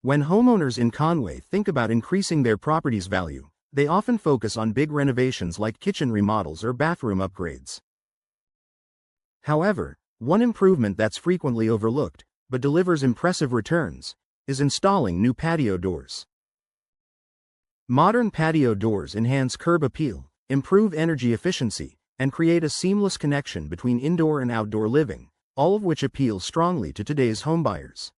When homeowners in Conway think about increasing their property's value, they often focus on big renovations like kitchen remodels or bathroom upgrades. However, one improvement that's frequently overlooked, but delivers impressive returns, is installing new patio doors. Modern patio doors enhance curb appeal, improve energy efficiency, and create a seamless connection between indoor and outdoor living, all of which appeal strongly to today's homebuyers.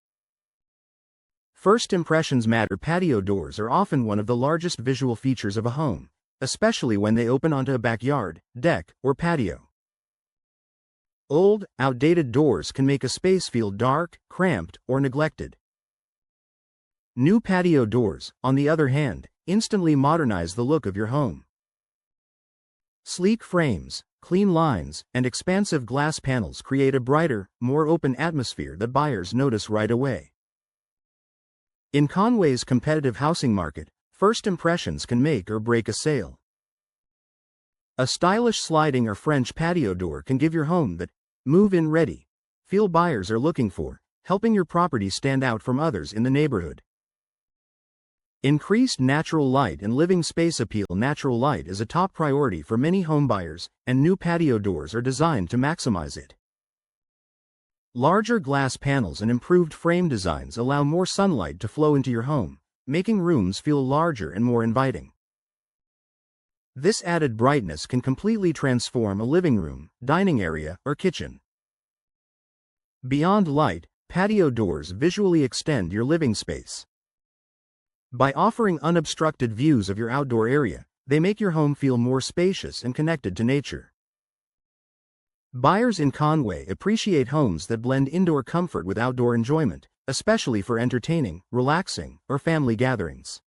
First impressions matter. Patio doors are often one of the largest visual features of a home, especially when they open onto a backyard, deck, or patio. Old, outdated doors can make a space feel dark, cramped, or neglected. New patio doors, on the other hand, instantly modernize the look of your home. Sleek frames, clean lines, and expansive glass panels create a brighter, more open atmosphere that buyers notice right away. In Conway's competitive housing market, first impressions can make or break a sale. A stylish sliding or French patio door can give your home that move-in ready feel buyers are looking for, helping your property stand out from others in the neighborhood. Increased natural light and living space appeal. Natural light is a top priority for many home buyers, and new patio doors are designed to maximize it. Larger glass panels and improved frame designs allow more sunlight to flow into your home, making rooms feel larger and more inviting. This added brightness can completely transform a living room, dining area, or kitchen. Beyond light, patio doors visually extend your living space. By offering unobstructed views of your outdoor area, they make your home feel more spacious and connected to nature. Buyers in Conway appreciate homes that blend indoor comfort with outdoor enjoyment, especially for entertaining, relaxing, or family gatherings.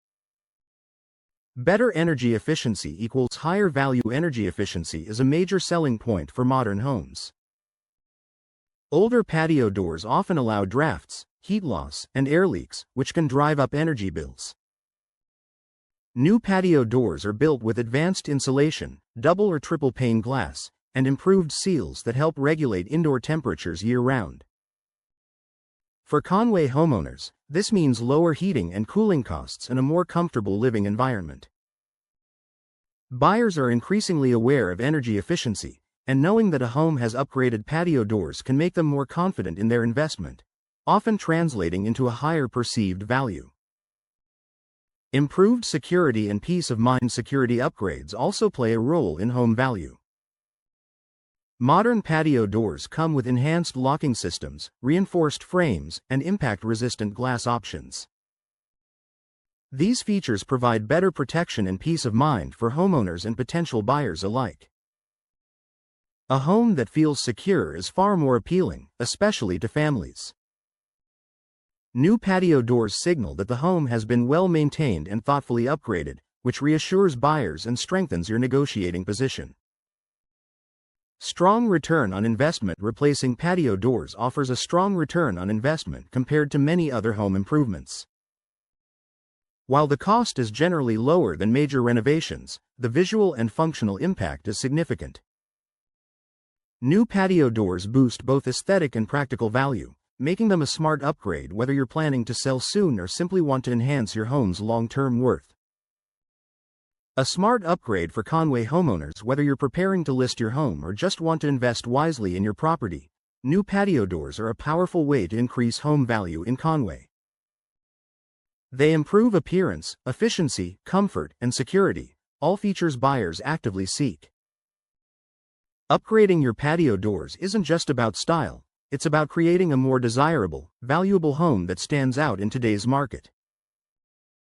Better energy efficiency equals higher value. Energy efficiency is a major selling point for modern homes. Older patio doors often allow drafts, heat loss, and air leaks, which can drive up energy bills. New patio doors are built with advanced insulation, double or triple pane glass, and improved seals that help regulate indoor temperatures year-round. For Conway homeowners, this means lower heating and cooling costs and a more comfortable living environment. Buyers are increasingly aware of energy efficiency, and knowing that a home has upgraded patio doors can make them more confident in their investment, often translating into a higher perceived value. Improved security and peace of mind. Security upgrades also play a role in home value. Modern patio doors come with enhanced locking systems, reinforced frames, and impact-resistant glass options. These features provide better protection and peace of mind for homeowners and potential buyers alike. A home that feels secure is far more appealing, especially to families. New patio doors signal that the home has been well maintained and thoughtfully upgraded, which reassures buyers and strengthens your negotiating position. Strong return on investment. Replacing patio doors offers a strong return on investment compared to many other home improvements. While the cost is generally lower than major renovations, the visual and functional impact is significant. New patio doors boost both aesthetic and practical value, making them a smart upgrade whether you're planning to sell soon or simply want to enhance your home's long-term worth. A smart upgrade for Conway homeowners. Whether you're preparing to list your home or just want to invest wisely in your property, new patio doors are a powerful way to increase home value in Conway. They improve appearance, efficiency, comfort, and security, all features buyers actively seek. Upgrading your patio doors isn't just about style, it's about creating a more desirable, valuable home that stands out in today's market.